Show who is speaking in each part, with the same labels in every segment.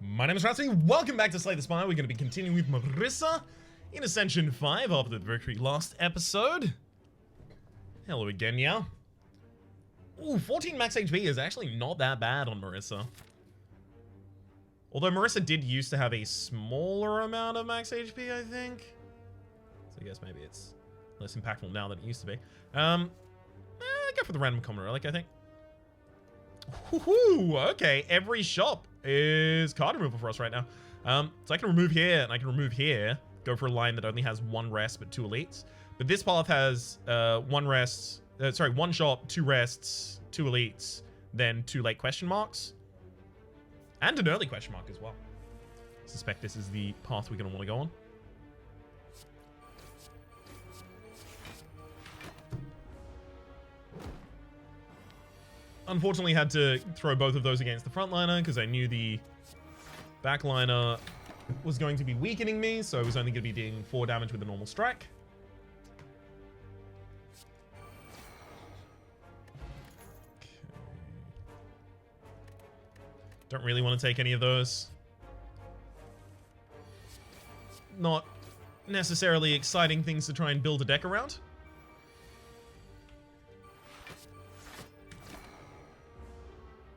Speaker 1: My name is Rhapsody. Welcome back to Slay the Spire. We're going to be continuing with Marisa in Ascension 5 after the very last episode. Hello again, yeah. Ooh, 14 max HP is actually not that bad on Marisa. Although Marisa did used to have a smaller amount of max HP, I think. So I guess maybe it's less impactful now than it used to be. Go for the random common relic, I think. Woohoo! Okay, every shop is card removal for us right now. So I can remove here and I can remove here. Go for a line that only has one rest but two elites. But this path has one shop, two rests, two elites, then two late question marks. And an early question mark as well. I suspect this is the path we're going to want to go on. Unfortunately, had to throw both of those against the frontliner because I knew the backliner was going to be weakening me, so I was only going to be dealing 4 damage with a normal strike. Okay. Don't really want to take any of those. Not necessarily exciting things to try and build a deck around.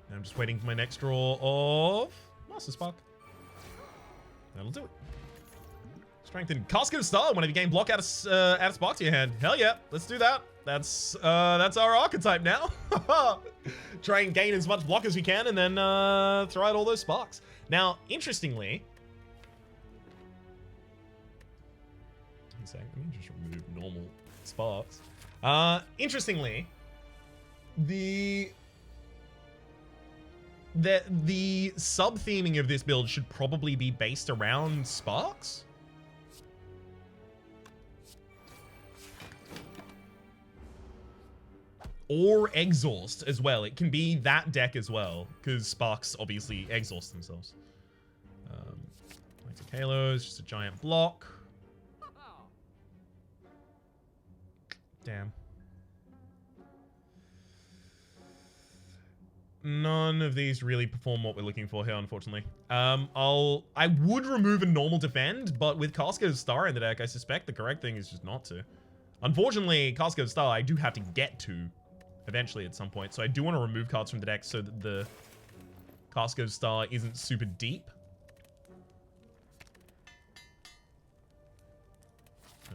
Speaker 1: I'm just waiting for my next draw of Master Spark. That'll do it. Strengthen Casket of Star whenever you gain block out of Spark to your hand. Hell yeah, let's do that. That's our archetype now. Try and gain as much block as we can and then throw out all those sparks. Now, interestingly, let me just remove normal sparks. Interestingly, the sub-theming of this build should probably be based around sparks. Or exhaust as well. It can be that deck as well, because sparks obviously exhaust themselves. Like Halo is just a giant block. Damn. None of these really perform what we're looking for here, unfortunately. I would remove a normal defend, but with Casket of Star in the deck, I suspect the correct thing is just not to. Unfortunately, Casket of Star I do have to get to eventually at some point, so I do want to remove cards from the deck so that the Casket of Star isn't super deep.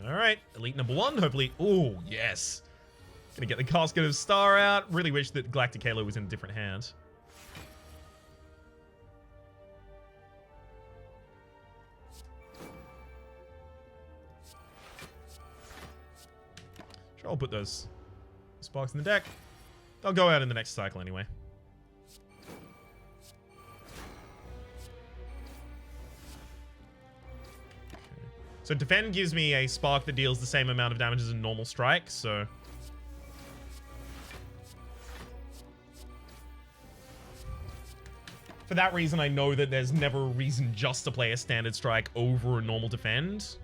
Speaker 1: Alright, elite number 1, hopefully. Oh, yes. Gonna get the Casket of Star out. Really wish that Galactic Halo was in a different hand. Sure, I'll put those sparks in the deck. They'll go out in the next cycle anyway. Okay. So defend gives me a spark that deals the same amount of damage as a normal strike, so for that reason, I know that there's never a reason just to play a standard strike over a normal defend.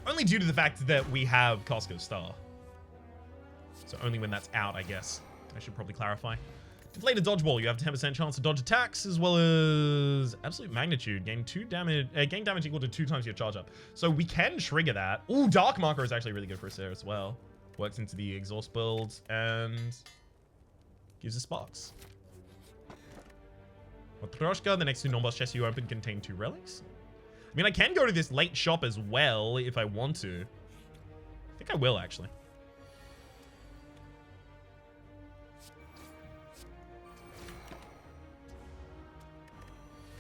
Speaker 1: Only due to the fact that we have Casket of Star. So only when that's out, I guess. I should probably clarify. Deflated Dodgeball. You have a 10% chance to dodge attacks, as well as Absolute Magnitude. Gain gain damage equal to 2 times your charge up. So we can trigger that. Ooh, Dark Marker is actually really good for us there as well. Works into the exhaust build and gives us sparks. Matryoshka, the next 2 non-boss chests you open contain 2 relics. I mean, I can go to this late shop as well if I want to. I think I will, actually.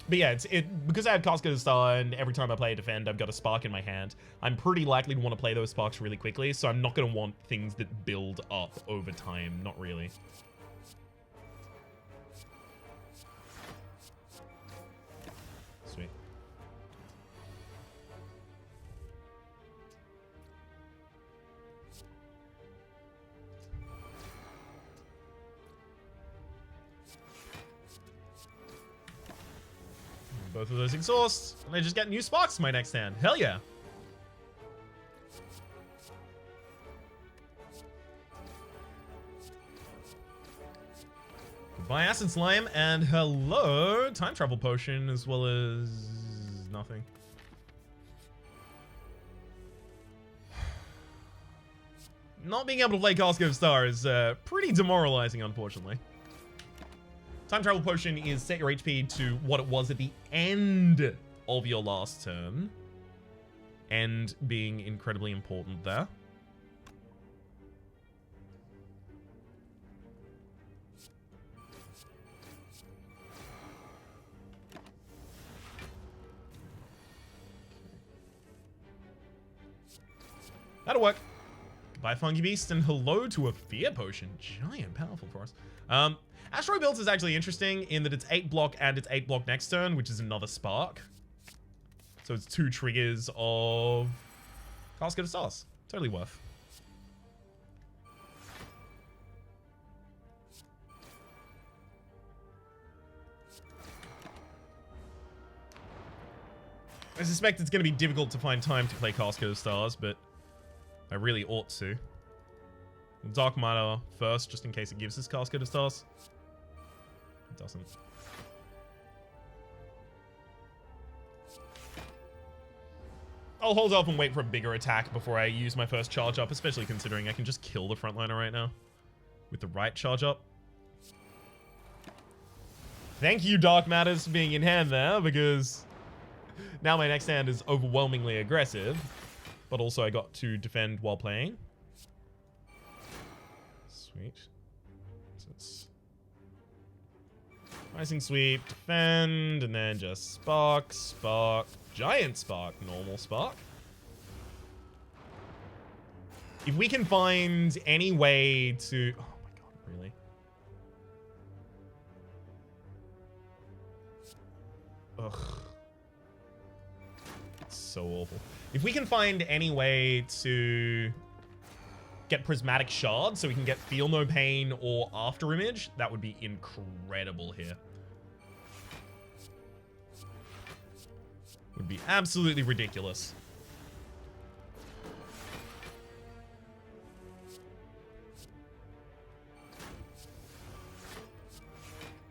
Speaker 1: But yeah, because I have Casket of Star and every time I play a defend, I've got a spark in my hand. I'm pretty likely to want to play those sparks really quickly, so I'm not going to want things that build up over time. Not really. Sweet. Both of those exhausts, and I just get new sparks to my next hand. Hell yeah. Goodbye, Acid Slime, and hello, Time Travel Potion, as well as nothing. Not being able to play Casket of Star is pretty demoralizing, unfortunately. Time Travel Potion is set your HP to what it was at the end of your last turn. End being incredibly important there. That'll work. Goodbye, Funky Beast, and hello to a Fear Potion. Giant powerful for us. Astro Builds is actually interesting in that it's 8 block and it's 8 block next turn, which is another spark. So it's 2 triggers of Casket of Stars. Totally worth. I suspect it's going to be difficult to find time to play Casket of Stars, but I really ought to. Dark Matter first, just in case it gives us Casket of Stars. It doesn't. I'll hold off and wait for a bigger attack before I use my first charge up, especially considering I can just kill the frontliner right now with the right charge up. Thank you, Dark Matters, for being in hand there, because now my next hand is overwhelmingly aggressive, but also I got to defend while playing. Sweet. So it's Rising Sweep, defend, and then just spark, spark, giant spark, normal spark. If we can find any way to... Oh my god, really? Ugh. It's so awful. If we can find any way to get Prismatic Shard so we can get Feel No Pain or After Image, that would be incredible here. Would be absolutely ridiculous.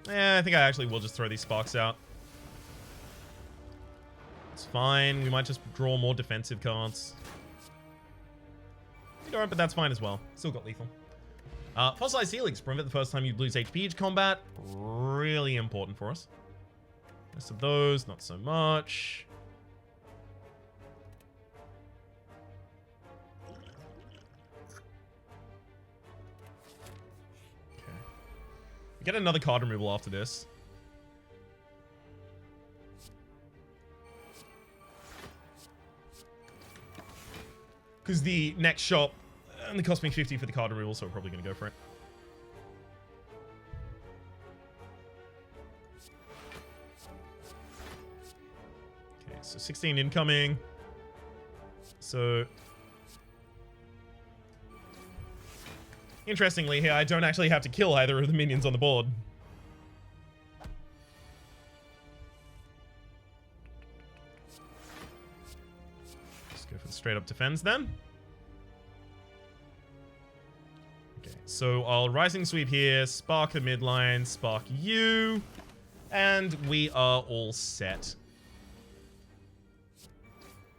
Speaker 1: Yeah, I think I actually will just throw these sparks out. It's fine. We might just draw more defensive cards. We don't, but that's fine as well. Still got lethal. Fossilized Helix. Prevent the first time you lose HP each combat. Really important for us. Rest of those, not so much. Okay. We get another card removal after this. Because the next shop only cost me 50 for the card removal, so we're probably going to go for it. Okay, so 16 incoming. So... Interestingly here, I don't actually have to kill either of the minions on the board. Go for the straight up defense then. Okay, so I'll Rising Sweep here, spark the midline, spark you, and we are all set.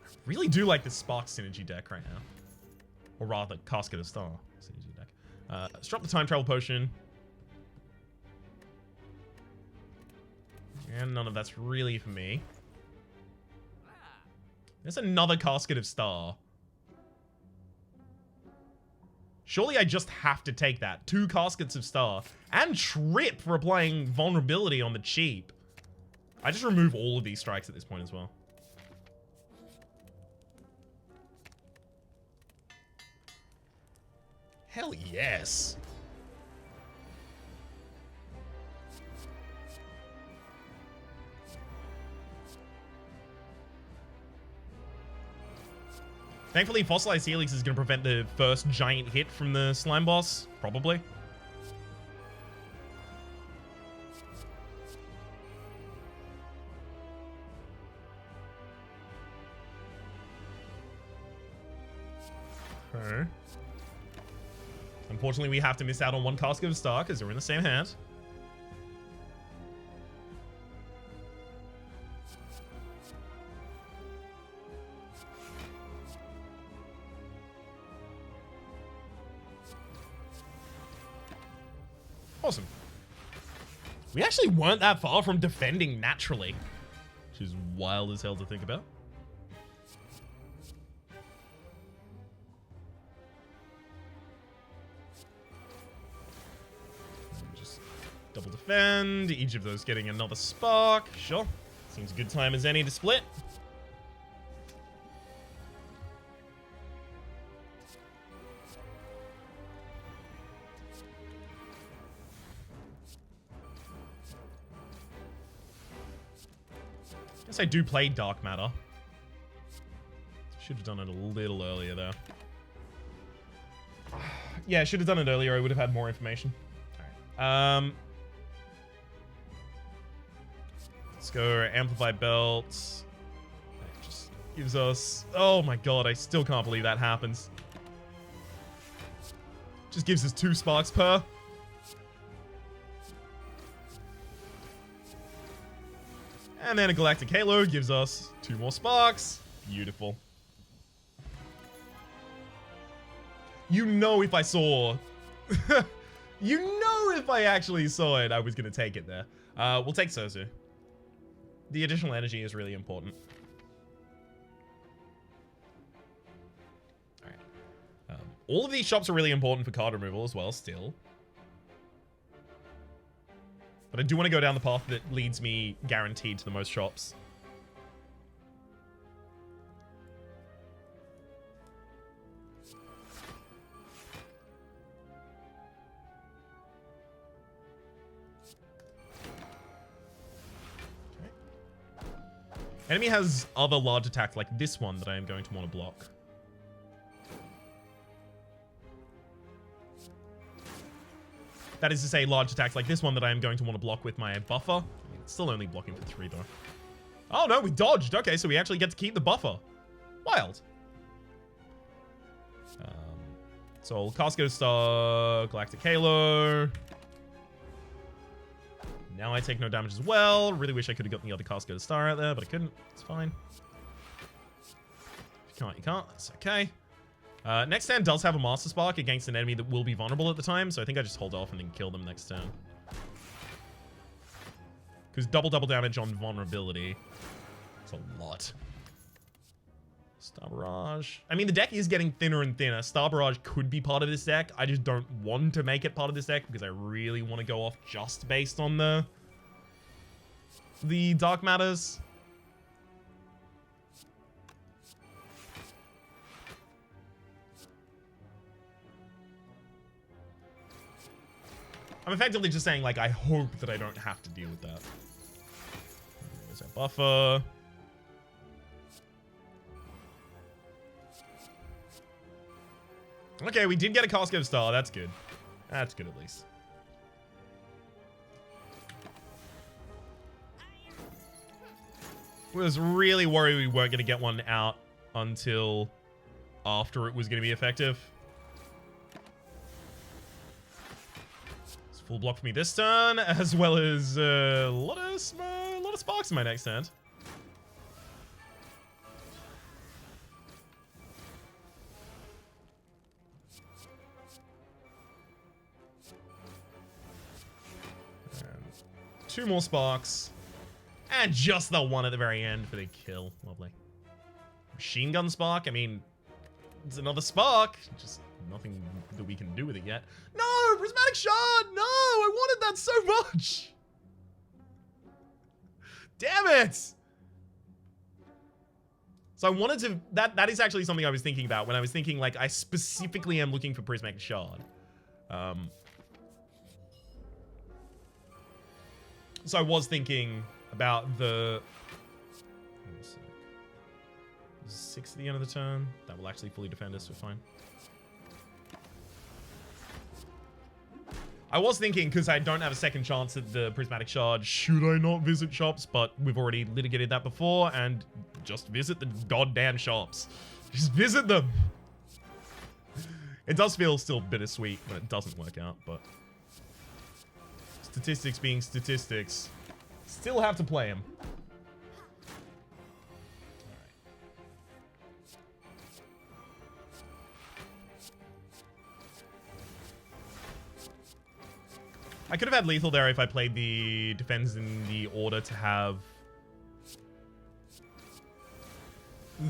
Speaker 1: I really do like this Spark Synergy deck right now. Or rather, Casket of Star Synergy deck. Let's drop the Time Travel Potion. And none of that's really for me. There's another Casket of Star. Surely I just have to take that. 2 Caskets of Star. And Trip for applying Vulnerability on the cheap. I just remove all of these strikes at this point as well. Hell yes. Thankfully, Fossilized Helix is going to prevent the first giant hit from the slime boss. Probably. Okay. Unfortunately, we have to miss out on 1 Casket of Star because they're in the same hand. Awesome. We actually weren't that far from defending naturally, which is wild as hell to think about. Just double defend, each of those getting another spark. Sure. Seems a good time as any to split. Guess I do play Dark Matter. Should have done it a little earlier though. Yeah, I should have done it earlier. I would have had more information. Alright. Let's go Amplify Belts. That just gives us... Oh my god, I still can't believe that happens. Just gives us 2 sparks per. And then a Galactic Halo gives us 2 more sparks. Beautiful. You know if I saw... you know if I actually saw it, I was going to take it there. We'll take Sosu. The additional energy is really important. Alright. All of these shops are really important for card removal as well, still. But I do want to go down the path that leads me guaranteed to the most shops. Okay. Enemy has other large attacks like this one that I am going to want to block. That is to say, large attacks like this one that I am going to want to block with my buffer. I mean, it's still only blocking for 3, though. Oh, no, we dodged. Okay, so we actually get to keep the buffer. Wild. So, Casco Star, Galactic Halo. Now I take no damage as well. Really wish I could have gotten the other Casco Star out there, but I couldn't. It's fine. If you can't, you can't. That's okay. Next turn does have a Master Spark against an enemy that will be vulnerable at the time, so I think I just hold off and then kill them next turn. Because double damage on vulnerability. It's a lot. Star Barrage. I mean, the deck is getting thinner and thinner. Star Barrage could be part of this deck. I just don't want to make it part of this deck because I really want to go off just based on the Dark Matters. I'm effectively just saying, like, I hope that I don't have to deal with that. There's our buffer. Okay, we did get a Costco Star. That's good. That's good, at least. Was really worried we weren't going to get one out until after it was going to be effective. Full block for me this turn, as well as a lot of sparks in my next hand. And 2 more sparks. And just the one at the very end for the kill. Lovely. Machine gun spark, I mean, it's another spark. Just nothing that we can do with it yet. No! Prismatic Shard! No! I wanted that so much! Damn it! So I wanted to... That is actually something I was thinking about when I was thinking, like, I specifically am looking for Prismatic Shard. So I was thinking about the... 6 at the end of the turn. That will actually fully defend us, we're fine. I was thinking, because I don't have a second chance at the Prismatic Shard, should I not visit shops? But we've already litigated that before, and just visit the goddamn shops. Just visit them. It does feel still bittersweet when it doesn't work out, but... Statistics being statistics. Still have to play them. I could have had lethal there if I played the defense in the order to have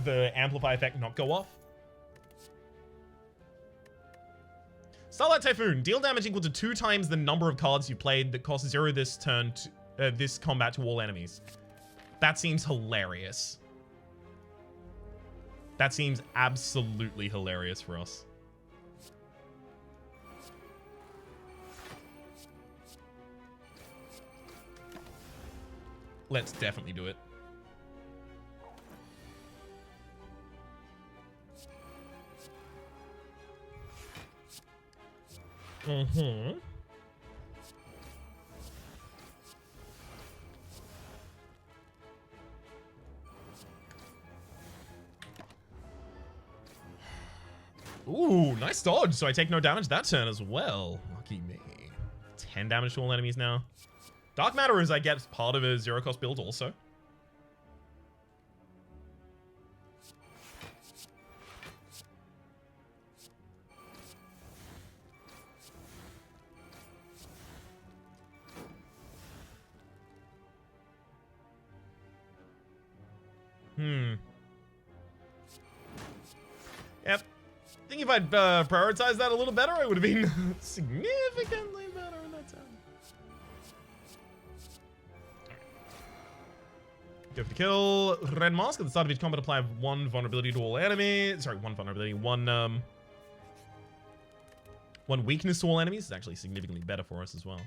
Speaker 1: the amplify effect not go off. Starlight Typhoon. Deal damage equal to 2 times the number of cards you played that cost 0 this turn, this combat to all enemies. That seems hilarious. That seems absolutely hilarious for us. Let's definitely do it. Mm-hmm. Ooh, nice dodge. So I take no damage that turn as well. Lucky me. 10 damage to all enemies now. Dark Matter is, I guess, part of a zero-cost build also. Yep. I think if I'd prioritized that a little better, I would have been significantly better in that turn. Go for the kill. Red Mask at the start of each combat apply 1 vulnerability to all enemies. Sorry, 1 vulnerability. One weakness to all enemies is actually significantly better for us as well.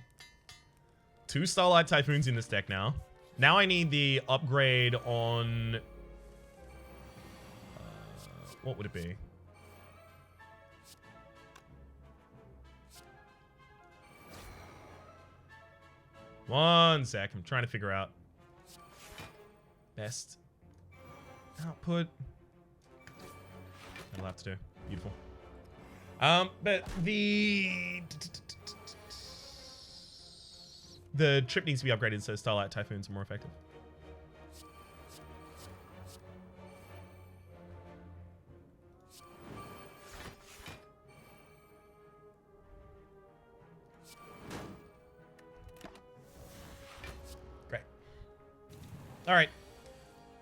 Speaker 1: 2 Starlight Typhoons in this deck now. Now I need the upgrade on... what would it be? One sec. I'm trying to figure out best output. That'll have to do. Beautiful. But the trip needs to be upgraded so Starlight Typhoons are more effective. Great. All right.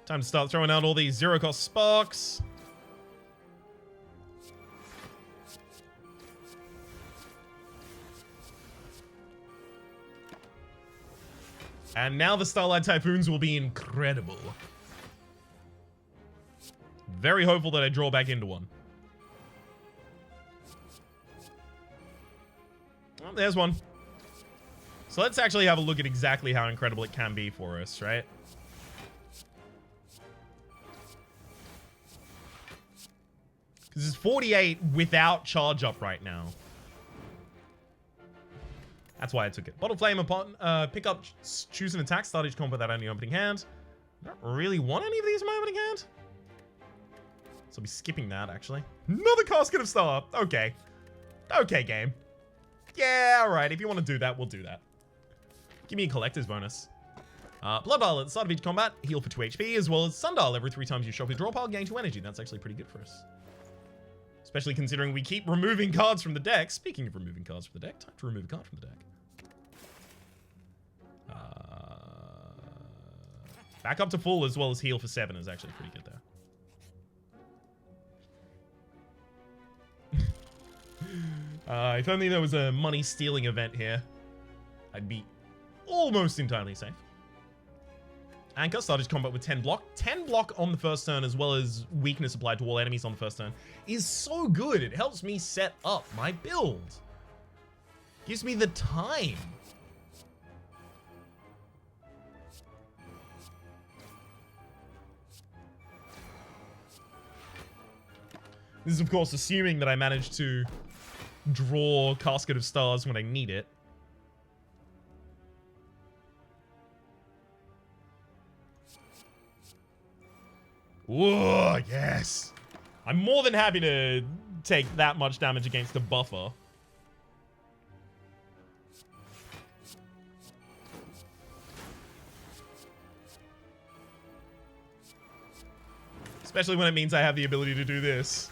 Speaker 1: Time to start throwing out all these zero-cost sparks. And now the Starlight Typhoons will be incredible. Very hopeful that I draw back into one. Oh, there's one. So let's actually have a look at exactly how incredible it can be for us, right? Because it's 48 without charge up right now. That's why I took it. Bottle Flame upon pick up, choose an attack, start each combat without any opening hand. I don't really want any of these in my opening hand. So I'll be skipping that, actually. Another Casket of Star. Okay. Okay, game. Yeah, alright. If you want to do that, we'll do that. Give me a collector's bonus. Blood Vial at the start of each combat, heal for 2 HP, as well as Sundial every 3 times you shuffle your draw pile, gain 2 energy. That's actually pretty good for us. Especially considering we keep removing cards from the deck. Speaking of removing cards from the deck, time to remove a card from the deck. Back up to full as well as heal for 7 is actually pretty good there. If only there was a money stealing event here, I'd be almost entirely safe. Anchor started combat with 10 block. 10 block on the first turn as well as weakness applied to all enemies on the first turn is so good. It helps me set up my build. Gives me the time. This is, of course, assuming that I manage to draw Casket of Stars when I need it. Whoa, yes. I'm more than happy to take that much damage against a buffer. Especially when it means I have the ability to do this.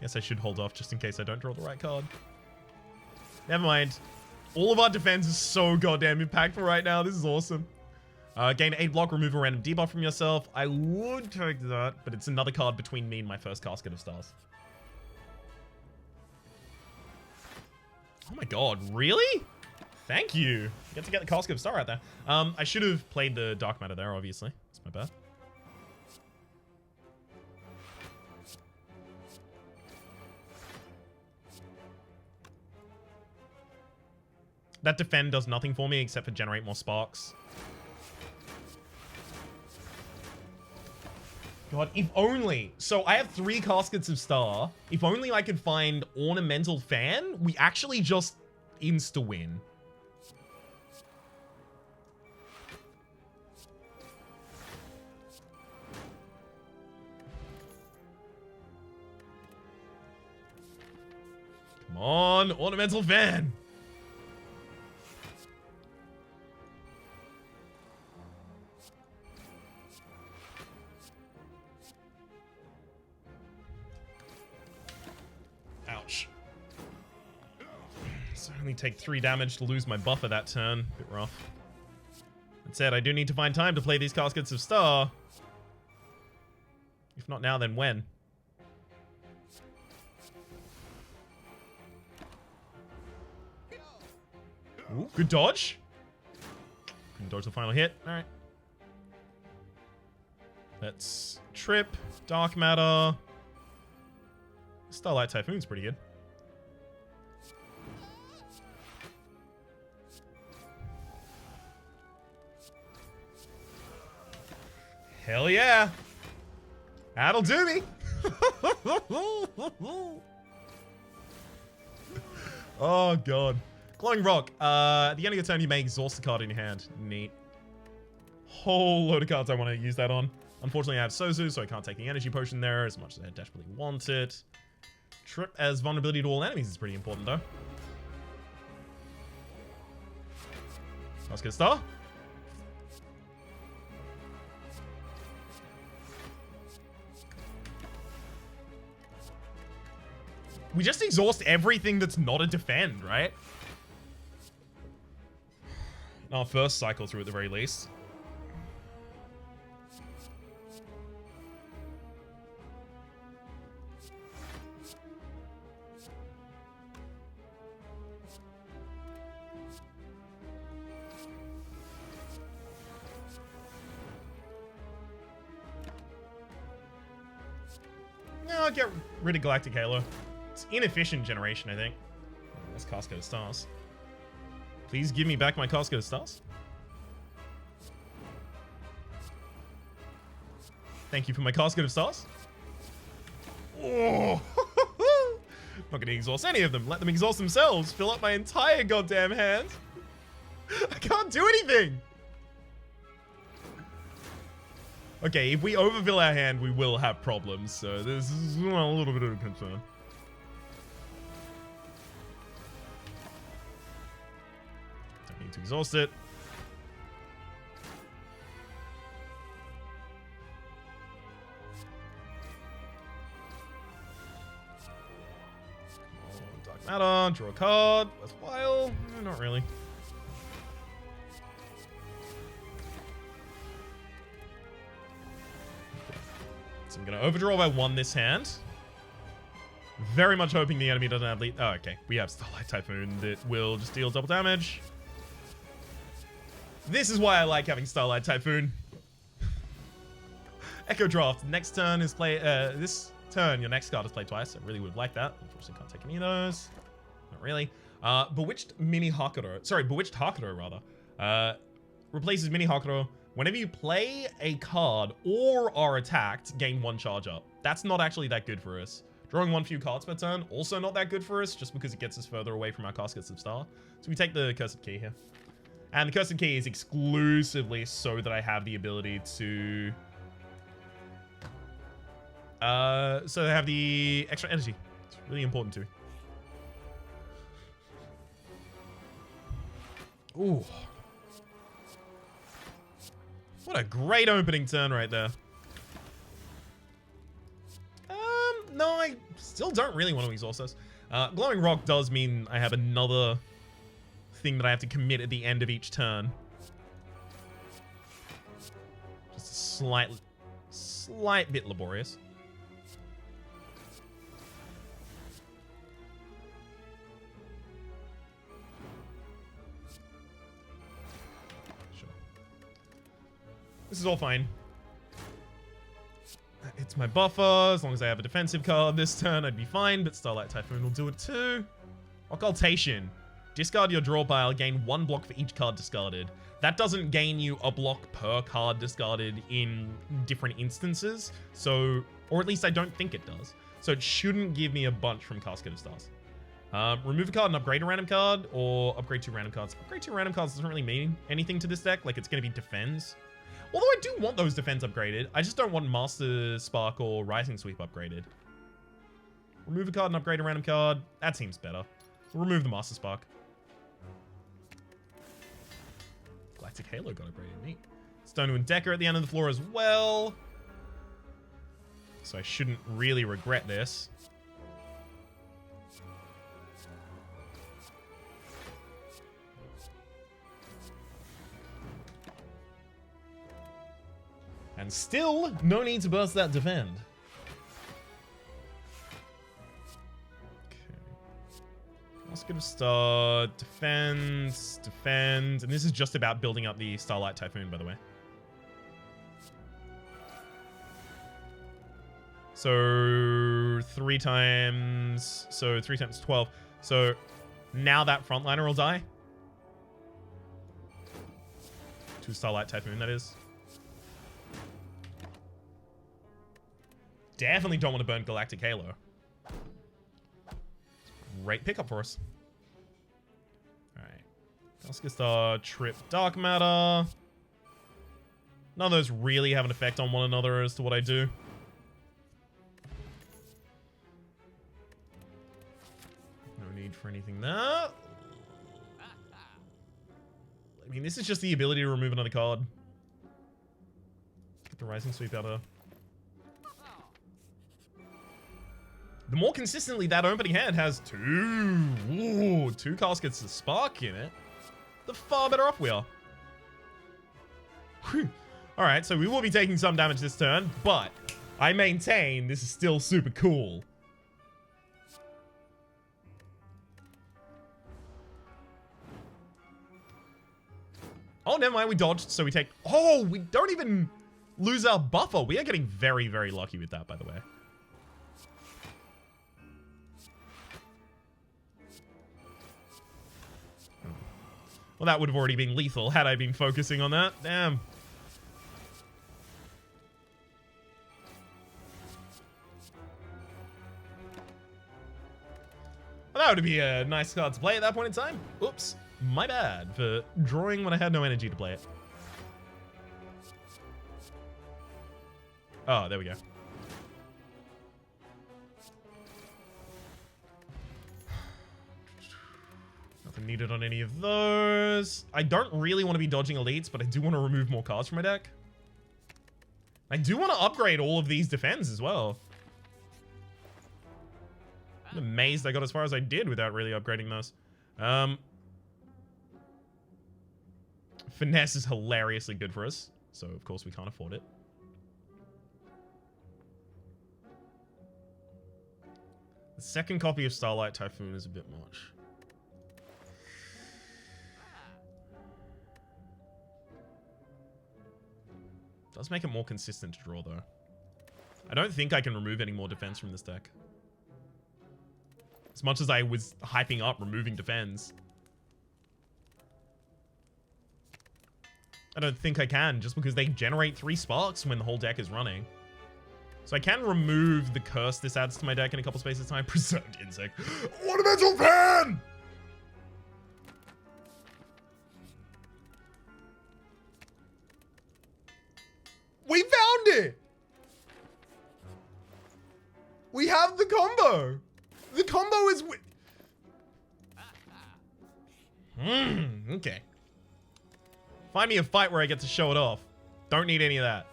Speaker 1: Guess I should hold off just in case I don't draw the right card. Never mind. All of our defense is so goddamn impactful right now. This is awesome. Gain 8 block, remove a random debuff from yourself. I would take that, but it's another card between me and my first Casket of Stars. Oh my god, really? Thank you. You get to get the Casket of Star out there. I should have played the Dark Matter there, obviously. That's my bad. That defend does nothing for me except for generate more sparks. God, if only. So I have 3 Caskets of Star. If only I could find Ornamental Fan, we actually just insta-win. Come on, Ornamental Fan. Ouch. So I only take 3 damage to lose my buffer that turn. Bit rough. That said, I do need to find time to play these Caskets of Star. If not now, then when? Ooh, good dodge. Couldn't dodge the final hit. Alright. Let's trip. Dark Matter. Starlight Typhoon's pretty good. Hell yeah. That'll do me. Oh, God. Glowing Rock. At the end of your turn, you may exhaust a card in your hand. Neat. Whole load of cards I want to use that on. Unfortunately, I have Sozu, so I can't take the energy potion there as much as I desperately want it. Trip as vulnerability to all enemies is pretty important, though. Let's get Star. We just exhaust everything that's not a defend, right? Our first cycle through at the very least. No, I'll get rid of Galactic Halo. It's inefficient generation, I think. That's Casket of Stars. Please give me back my Casket of Stars. Thank you for my Casket of Stars. Oh. Not gonna exhaust any of them. Let them exhaust themselves. Fill up my entire goddamn hand. I can't do anything. Okay, if we overfill our hand, we will have problems. So this is a little bit of a concern. Don't need to exhaust it. Dark Matter, draw a card. Worthwhile? Not really. So I'm going to overdraw by 1 this hand. Very much hoping the enemy doesn't have lead. Oh, okay. We have Starlight Typhoon that will just deal double damage. This is why I like having Starlight Typhoon. Echo Draft. Next turn is play. This turn, your next card is played twice. I really would like that. Unfortunately, can't take any of those. Not really. Bewitched Mini Hakuro. Sorry, Bewitched Hakuro, rather. Replaces Mini Hakuro. Whenever you play a card or are attacked, gain 1 charge up. That's not actually that good for us. Drawing 1 few cards per turn, also not that good for us, just because it gets us further away from our Caskets of Star. So we take the Cursed Key here. And the Cursed Key is exclusively so that I have the ability to... so I have the extra energy. It's really important to me. Ooh. What a great opening turn right there. No, I still don't really want to exhaust this. Glowing Rock does mean I have another thing that I have to commit at the end of each turn. Just a slight bit laborious. Sure. This is all fine. It's my buffer. As long as I have a defensive card this turn, I'd be fine, but Starlight Typhoon will do it too. Occultation. Discard your draw pile, gain 1 block for each card discarded. That doesn't gain you a block per card discarded in different instances, so, or at least I don't think it does. So it shouldn't give me a bunch from Casket of Stars. Remove a card and upgrade a random card, or upgrade 2 random cards. Upgrade 2 random cards doesn't really mean anything to this deck, like it's going to be defense. Although I do want those defense upgraded, I just don't want Master Spark or Rising Sweep upgraded. Remove a card and upgrade a random card, that seems better. Remove the Master Spark. Galactic Halo got upgraded, neat. Stone to Endecker at the end of the floor as well. So I shouldn't really regret this. And still, no need to burst that defend. Let's give a start. Defense, defend. And this is just about building up the Starlight Typhoon, by the way. So 3 times. So 3 times 12. So now that frontliner will die. 2 Starlight Typhoon, that is. Definitely don't want to burn Galactic Halo. Great pickup for us. Alright. Casket Star, Trip, Dark Matter. None of those really have an effect on one another as to what I do. No need for anything there. I mean, this is just the ability to remove another card. Get the Rising Sweep out of... The more consistently that opening hand has 2 Caskets of Spark in it, the far better off we are. Alright, so we will be taking some damage this turn, but I maintain this is still super cool. Oh, never mind, we dodged, so we take... Oh, we don't even lose our buffer. We are getting very, very lucky with that, by the way. Well, that would have already been lethal had I been focusing on that. Damn. Well, that would be a nice card to play at that point in time. Oops. My bad for drawing when I had no energy to play it. Oh, there we go. Nothing needed on any of those. I don't really want to be dodging elites, but I do want to remove more cards from my deck. I do want to upgrade all of these defense as well. I'm amazed I got as far as I did without really upgrading those. Finesse is hilariously good for us, so of course we can't afford it. The second copy of Starlight Typhoon is a bit much. Does make it more consistent to draw, though. I don't think I can remove any more defense from this deck. As much as I was hyping up removing defense, I don't think I can, just because they generate 3 sparks when the whole deck is running. So I can remove the curse this adds to my deck in a couple spaces of time. Preserved Insect. Ornamental Pan! We found it! We have the combo! The combo is... Okay. Find me a fight where I get to show it off. Don't need any of that.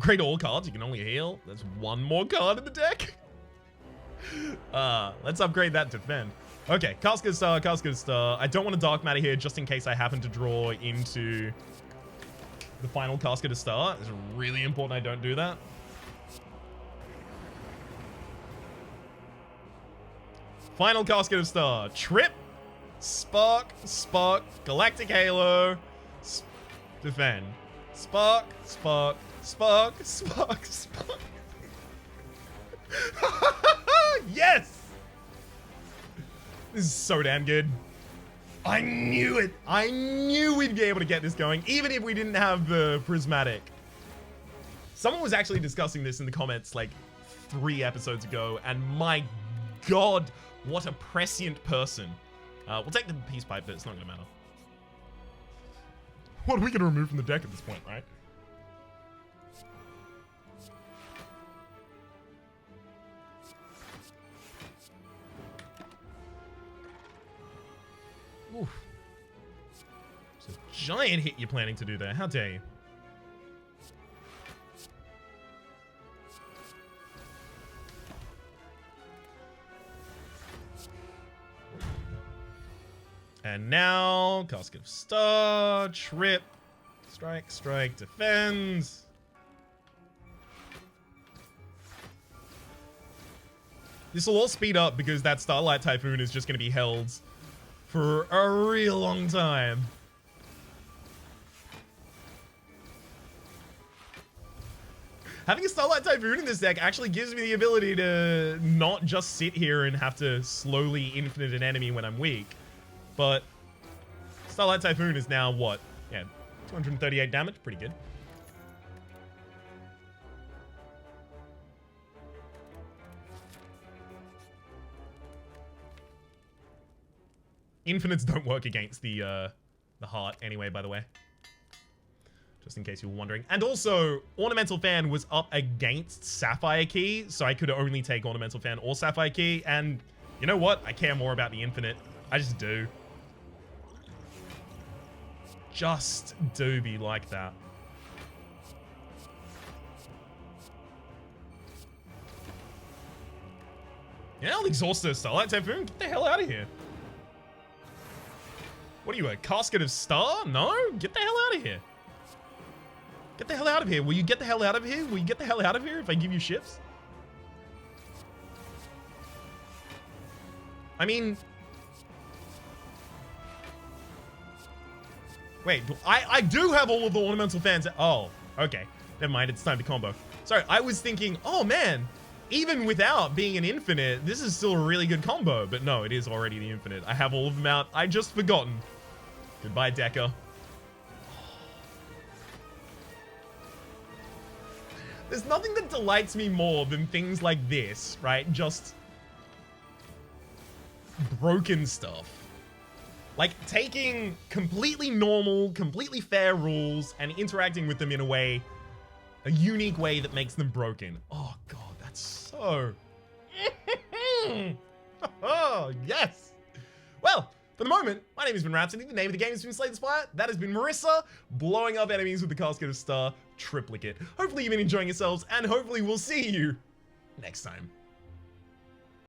Speaker 1: upgrade all cards. You can only heal. There's one more card in the deck. Let's upgrade that defend. Okay, Cascade Star, Cascade Star. I don't want a Dark Matter here just in case I happen to draw into the final Cascade Star. It's really important I don't do that. Final Cascade of Star. Trip, Spark, Spark, Galactic Halo, defend. Spark, Spark, Spark, Spark, Spark. Yes! This is so damn good. I knew it. I knew we'd be able to get this going, even if we didn't have the prismatic. Someone was actually discussing this in the comments like 3 episodes ago, and my God, what a prescient person. We'll take the peace pipe, but it's not gonna matter. What are we gonna remove from the deck at this point, right? Oof. It's a giant hit you're planning to do there. How dare you? And now, Casket of Star, Trip, Strike, Strike, Defends. This will all speed up because that Starlight Typhoon is just going to be held for a real long time. Having a Starlight Typhoon in this deck actually gives me the ability to not just sit here and have to slowly infinite an enemy when I'm weak. But Starlight Typhoon is now what? Yeah, 238 damage. Pretty good. Infinites don't work against the heart anyway, by the way. Just in case you were wondering. And also, Ornamental Fan was up against Sapphire Key, so I could only take Ornamental Fan or Sapphire Key. And you know what? I care more about the Infinite. I just do. Just do be like that. Yeah, I'll exhaust this Starlight Typhoon. Get the hell out of here. What are you, a Casket of Star? No? Get the hell out of here. Get the hell out of here. Will you get the hell out of here? Will you get the hell out of here if I give you ships? I mean... Wait, I do have all of the Ornamental Fans. Oh, okay. Never mind, it's time to combo. Sorry, I was thinking, oh man, even without being an infinite, this is still a really good combo. But no, it is already the infinite. I have all of them out. I just forgotten. Goodbye, Decker. There's nothing that delights me more than things like this, right? Just broken stuff. Like taking completely normal, completely fair rules and interacting with them in a unique way that makes them broken. Oh God, that's so... Oh, yes. Well, for the moment, my name has been Rhapsody. The name of the game has been Slay the Spire. That has been Marisa, blowing up enemies with the Casket of Star triplicate. Hopefully you've been enjoying yourselves, and hopefully we'll see you next time.